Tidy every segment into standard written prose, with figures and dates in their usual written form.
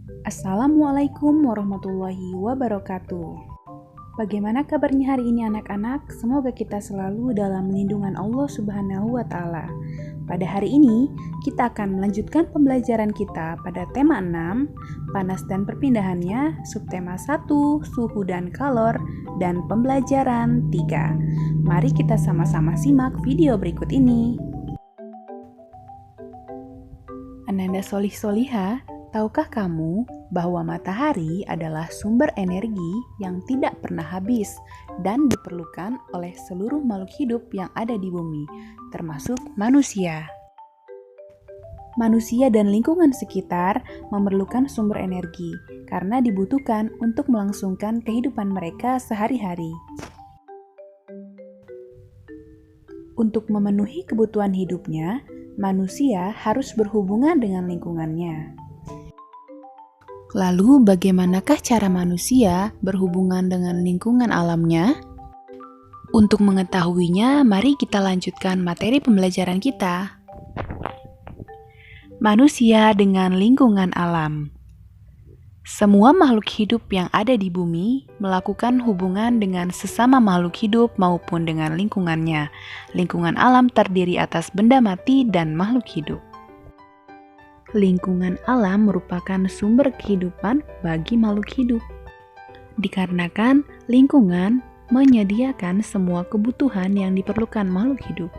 Assalamualaikum warahmatullahi wabarakatuh. Bagaimana kabarnya hari ini anak-anak? Semoga kita selalu dalam lindungan Allah Subhanahu wa Ta'ala. Pada hari ini, kita akan melanjutkan pembelajaran kita pada tema 6, panas dan perpindahannya, subtema 1, suhu dan kalor, dan pembelajaran 3. Mari kita sama-sama simak video berikut ini. Ananda Solih Soliha, tahukah kamu bahwa matahari adalah sumber energi yang tidak pernah habis dan diperlukan oleh seluruh makhluk hidup yang ada di bumi, termasuk manusia? Manusia dan lingkungan sekitar memerlukan sumber energi karena dibutuhkan untuk melangsungkan kehidupan mereka sehari-hari. Untuk memenuhi kebutuhan hidupnya, manusia harus berhubungan dengan lingkungannya. Lalu, bagaimanakah cara manusia berhubungan dengan lingkungan alamnya? Untuk mengetahuinya, mari kita lanjutkan materi pembelajaran kita. Manusia dengan lingkungan alam. Semua makhluk hidup yang ada di bumi melakukan hubungan dengan sesama makhluk hidup maupun dengan lingkungannya. Lingkungan alam terdiri atas benda mati dan makhluk hidup. Lingkungan alam merupakan sumber kehidupan bagi makhluk hidup. Dikarenakan lingkungan menyediakan semua kebutuhan yang diperlukan makhluk hidup.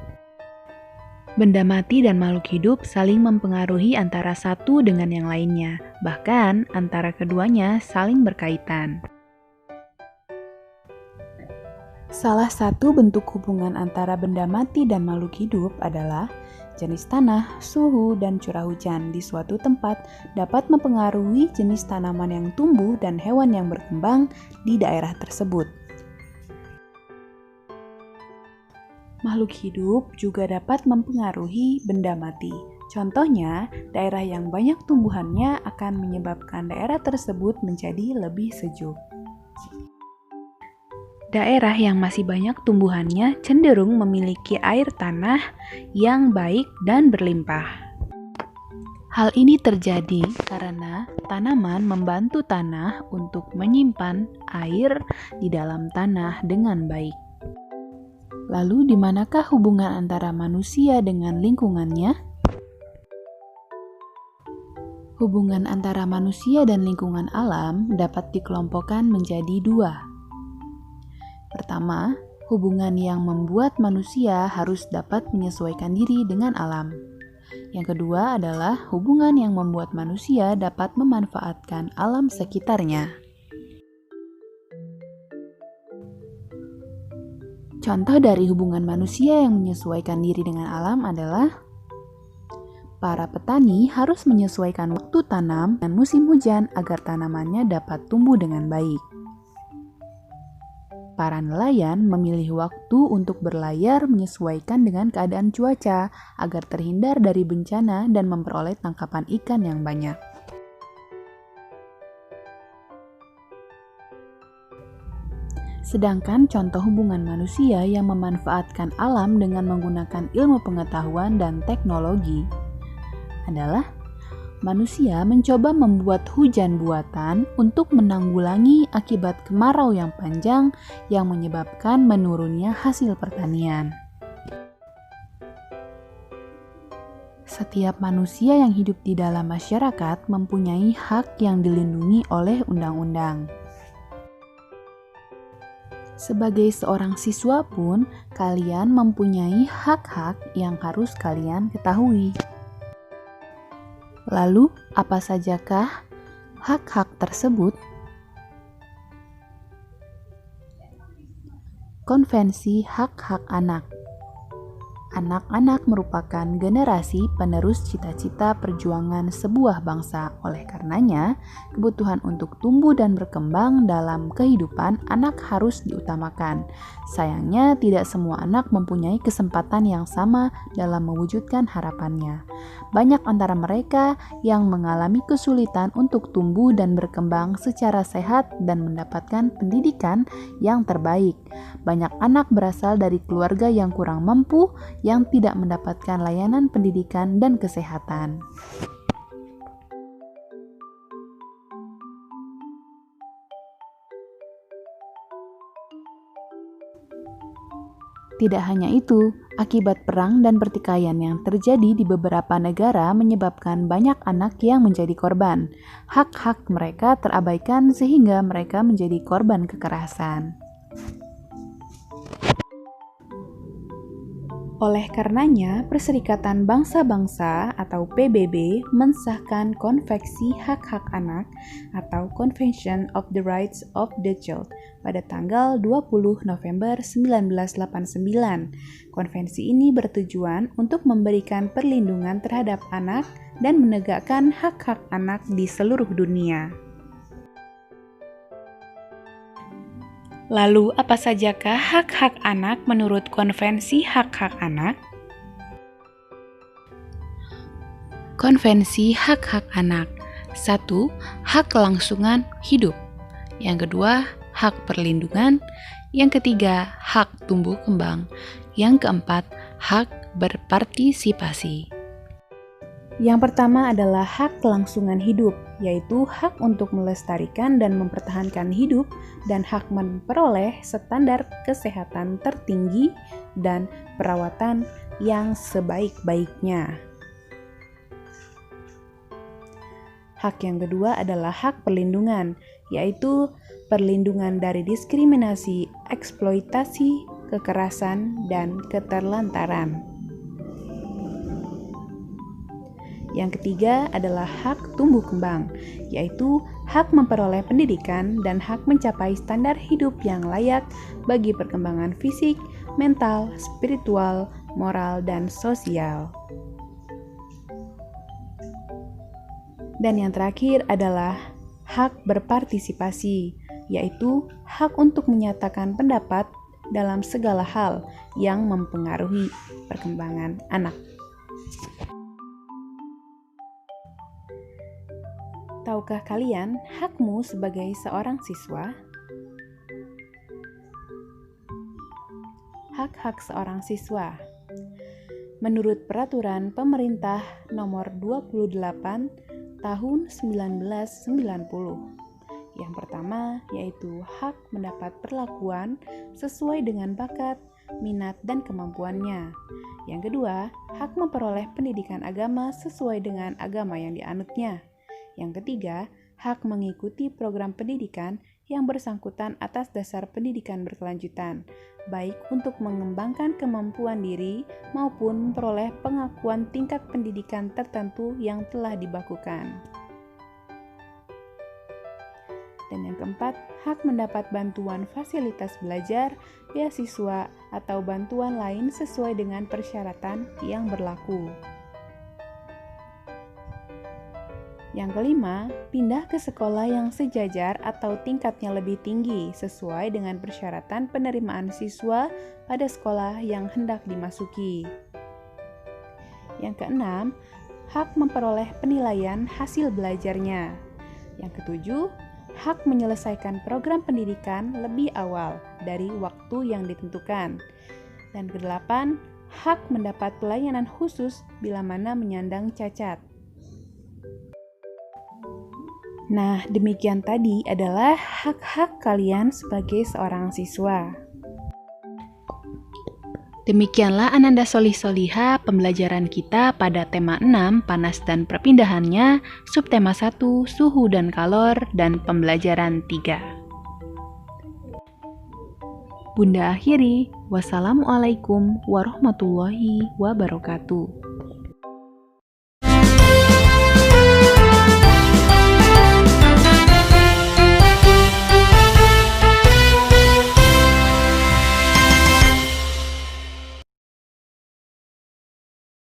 Benda mati dan makhluk hidup saling mempengaruhi antara satu dengan yang lainnya, bahkan antara keduanya saling berkaitan. Salah satu bentuk hubungan antara benda mati dan makhluk hidup adalah jenis tanah, suhu, dan curah hujan di suatu tempat dapat mempengaruhi jenis tanaman yang tumbuh dan hewan yang berkembang di daerah tersebut. Makhluk hidup juga dapat mempengaruhi benda mati. Contohnya, daerah yang banyak tumbuhannya akan menyebabkan daerah tersebut menjadi lebih sejuk. Daerah yang masih banyak tumbuhannya cenderung memiliki air tanah yang baik dan berlimpah. Hal ini terjadi karena tanaman membantu tanah untuk menyimpan air di dalam tanah dengan baik. Lalu, di manakah hubungan antara manusia dengan lingkungannya? Hubungan antara manusia dan lingkungan alam dapat dikelompokkan menjadi dua. Pertama, hubungan yang membuat manusia harus dapat menyesuaikan diri dengan alam. Yang kedua adalah hubungan yang membuat manusia dapat memanfaatkan alam sekitarnya. Contoh dari hubungan manusia yang menyesuaikan diri dengan alam adalah para petani harus menyesuaikan waktu tanam dan musim hujan agar tanamannya dapat tumbuh dengan baik. Para nelayan memilih waktu untuk berlayar menyesuaikan dengan keadaan cuaca agar terhindar dari bencana dan memperoleh tangkapan ikan yang banyak. Sedangkan contoh hubungan manusia yang memanfaatkan alam dengan menggunakan ilmu pengetahuan dan teknologi adalah manusia mencoba membuat hujan buatan untuk menanggulangi akibat kemarau yang panjang yang menyebabkan menurunnya hasil pertanian. Setiap manusia yang hidup di dalam masyarakat mempunyai hak yang dilindungi oleh undang-undang. Sebagai seorang siswa pun, kalian mempunyai hak-hak yang harus kalian ketahui. Lalu, apa sajakah hak-hak tersebut? Konvensi Hak-Hak Anak. Anak-anak merupakan generasi penerus cita-cita perjuangan sebuah bangsa. Oleh karenanya, kebutuhan untuk tumbuh dan berkembang dalam kehidupan anak harus diutamakan. Sayangnya, tidak semua anak mempunyai kesempatan yang sama dalam mewujudkan harapannya. Banyak antara mereka yang mengalami kesulitan untuk tumbuh dan berkembang secara sehat dan mendapatkan pendidikan yang terbaik. Banyak anak berasal dari keluarga yang kurang mampu, yang tidak mendapatkan layanan pendidikan dan kesehatan. Tidak hanya itu, akibat perang dan pertikaian yang terjadi di beberapa negara menyebabkan banyak anak yang menjadi korban. Hak-hak mereka terabaikan sehingga mereka menjadi korban kekerasan. Oleh karenanya, Perserikatan Bangsa-Bangsa atau PBB mensahkan Konvensi Hak-Hak Anak atau Convention of the Rights of the Child pada tanggal 20 November 1989. Konvensi ini bertujuan untuk memberikan perlindungan terhadap anak dan menegakkan hak-hak anak di seluruh dunia. Lalu, apa sajakah hak-hak anak menurut Konvensi Hak-Hak Anak? Konvensi Hak-Hak Anak. 1. Hak kelangsungan hidup. Yang kedua, hak perlindungan. Yang ketiga, hak tumbuh kembang. Yang keempat, hak berpartisipasi. Yang pertama adalah hak kelangsungan hidup, yaitu hak untuk melestarikan dan mempertahankan hidup dan hak memperoleh standar kesehatan tertinggi dan perawatan yang sebaik-baiknya. Hak yang kedua adalah hak perlindungan, yaitu perlindungan dari diskriminasi, eksploitasi, kekerasan, dan keterlantaran. Yang ketiga adalah hak tumbuh kembang, yaitu hak memperoleh pendidikan dan hak mencapai standar hidup yang layak bagi perkembangan fisik, mental, spiritual, moral, dan sosial. Dan yang terakhir adalah hak berpartisipasi, yaitu hak untuk menyatakan pendapat dalam segala hal yang mempengaruhi perkembangan anak. Tahukah kalian hakmu sebagai seorang siswa? Hak-hak seorang siswa. Menurut Peraturan Pemerintah Nomor 28 Tahun 1990. Yang pertama yaitu hak mendapat perlakuan sesuai dengan bakat, minat, dan kemampuannya. Yang kedua, hak memperoleh pendidikan agama sesuai dengan agama yang dianutnya. Yang ketiga, hak mengikuti program pendidikan yang bersangkutan atas dasar pendidikan berkelanjutan, baik untuk mengembangkan kemampuan diri maupun memperoleh pengakuan tingkat pendidikan tertentu yang telah dibakukan. Dan yang keempat, hak mendapat bantuan fasilitas belajar, beasiswa, atau bantuan lain sesuai dengan persyaratan yang berlaku. Yang kelima, pindah ke sekolah yang sejajar atau tingkatnya lebih tinggi sesuai dengan persyaratan penerimaan siswa pada sekolah yang hendak dimasuki. Yang keenam, hak memperoleh penilaian hasil belajarnya. Yang ketujuh, hak menyelesaikan program pendidikan lebih awal dari waktu yang ditentukan. Dan kedelapan, hak mendapat pelayanan khusus bila mana menyandang cacat. Nah, demikian tadi adalah hak-hak kalian sebagai seorang siswa. Demikianlah Ananda Solih Soliha pembelajaran kita pada tema 6 panas dan perpindahannya, subtema 1 suhu dan kalor, dan pembelajaran 3. Bunda akhiri, wassalamualaikum warahmatullahi wabarakatuh.